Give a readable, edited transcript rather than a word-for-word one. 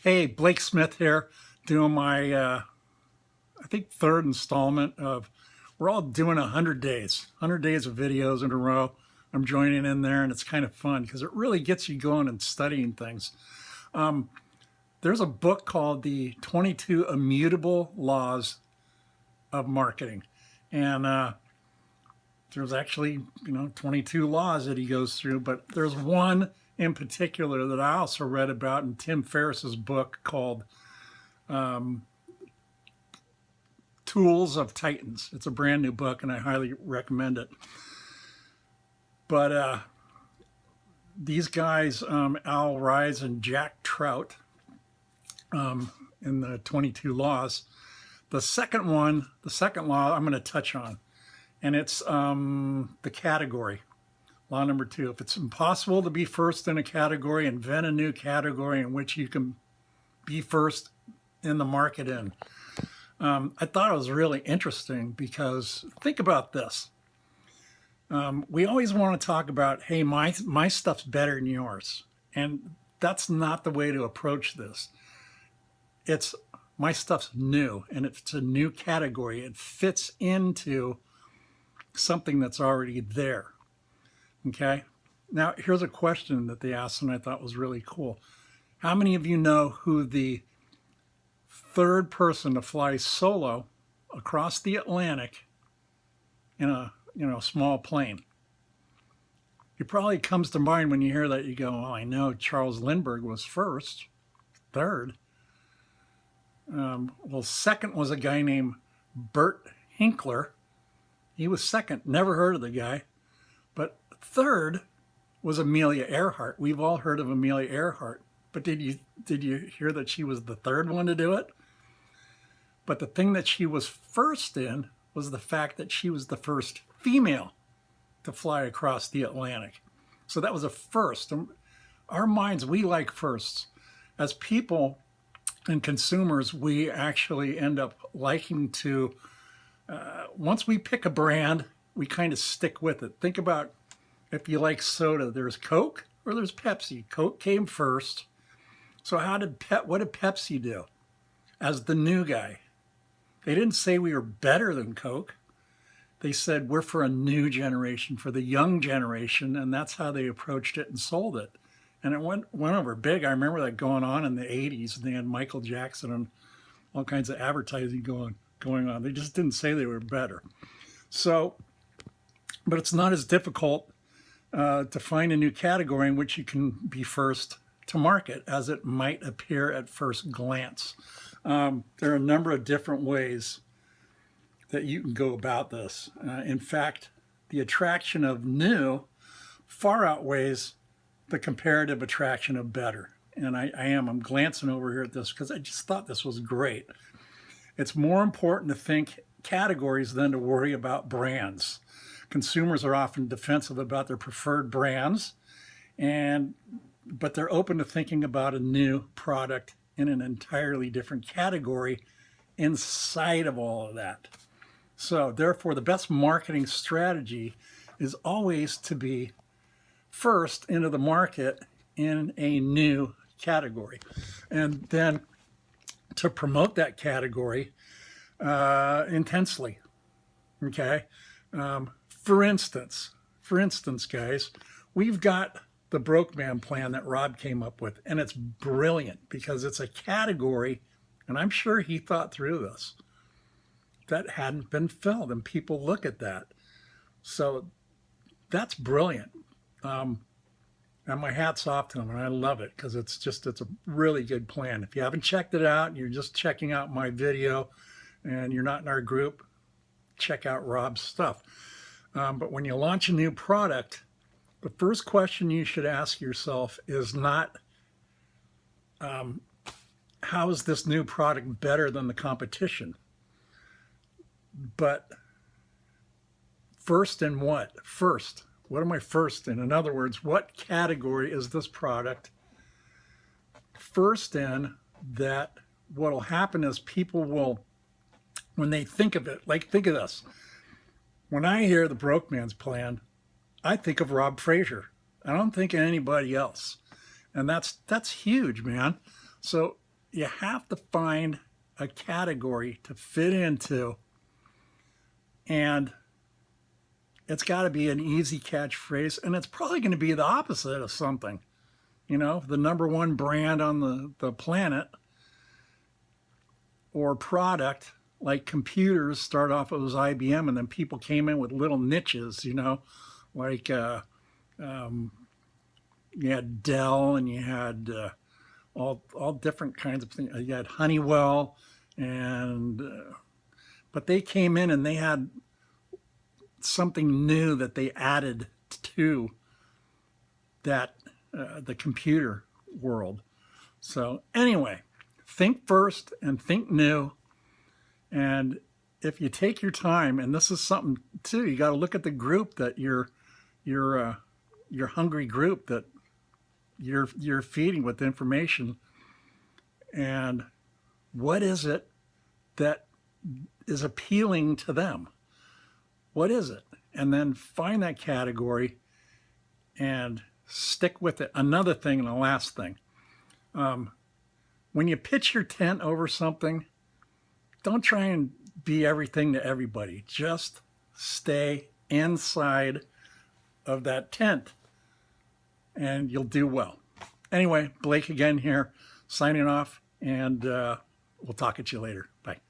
Hey, Blake Smith here, doing my, I think, third installment of, we're all doing 100 days, 100 days of videos in a row. I'm joining in there, and it's kind of fun because it really gets you going and studying things. There's a book called The 22 Immutable Laws of Marketing. And there's actually, 22 laws that he goes through, but there's one in particular that I also read about in Tim Ferriss's book called Tools of Titans. It's a brand new book, and I highly recommend it. But these guys, Al Ries and Jack Trout, in the 22 laws, the second law I'm going to touch on, and it's the category. Law number 2, if it's impossible to be first in a category, invent a new category in which you can be first in the market in. I thought it was really interesting because think about this. We always want to talk about, hey, my stuff's better than yours. And that's not the way to approach this. It's my stuff's new, and it's a new category. It fits into something that's already there. Okay, now here's a question that they asked, and I thought was really cool. How many of you know who the third person to fly solo across the Atlantic in a small plane? It probably comes to mind when you hear that. You go, well, I know Charles Lindbergh was first. Third, well, second was a guy named Bert Hinkler. He was second. Never heard of the guy. But third was Amelia Earhart. We've all heard of Amelia Earhart, but did you hear that she was the third one to do it? But the thing that she was first in was the fact that she was the first female to fly across the Atlantic. So that was a first. Our minds, we like firsts. As people and consumers, we actually end up liking to, once we pick a brand, we kind of stick with it. Think about if you like soda, there's Coke or there's Pepsi. Coke came first. So what did Pepsi do as the new guy? They didn't say we were better than Coke. They said we're for a new generation, for the young generation, and that's how they approached it and sold it. And it went over big. I remember that going on in the 80s, and they had Michael Jackson and all kinds of advertising going on. They just didn't say they were better. So, but it's not as difficult to find a new category in which you can be first to market as it might appear at first glance. There are a number of different ways that you can go about this. In fact, the attraction of new far outweighs the comparative attraction of better. And I'm glancing over here at this because I just thought this was great. It's more important to think categories than to worry about brands. Consumers are often defensive about their preferred brands, but they're open to thinking about a new product in an entirely different category inside of all of that. So therefore, the best marketing strategy is always to be first into the market in a new category, and then to promote that category intensely. Okay. For instance, guys, we've got the Broke Man plan that Rob came up with, and it's brilliant because it's a category, and I'm sure he thought through this, that hadn't been filled, and people look at that. So that's brilliant. And my hat's off to him, and I love it because it's a really good plan. If you haven't checked it out and you're just checking out my video and you're not in our group, check out Rob's stuff. But when you launch a new product, the first question you should ask yourself is not, how is this new product better than the competition? But first in what? First. What am I first in? In other words, what category is this product first in that what will happen is people will, when they think of it, like think of this. When I hear the Broke Man's plan, I think of Rob Frazier. I don't think of anybody else. And that's huge, man. So you have to find a category to fit into, and it's got to be an easy catchphrase, and it's probably going to be the opposite of something. You know, the number one brand on the planet or product, like computers start off, it was IBM, and then people came in with little niches, you know, like you had Dell, and you had all different kinds of things. You had Honeywell, and but they came in and they had something new that they added to that the computer world. So anyway, think first and think new. And if you take your time, and this is something too, you got to look at the group that your hungry group that you're feeding with information, and what is it that is appealing to them? What is it? And then find that category and stick with it. Another thing, and the last thing, when you pitch your tent over something, don't try and be everything to everybody. Just stay inside of that tent and you'll do well. Anyway, Blake again here, signing off, and we'll talk at you later. Bye.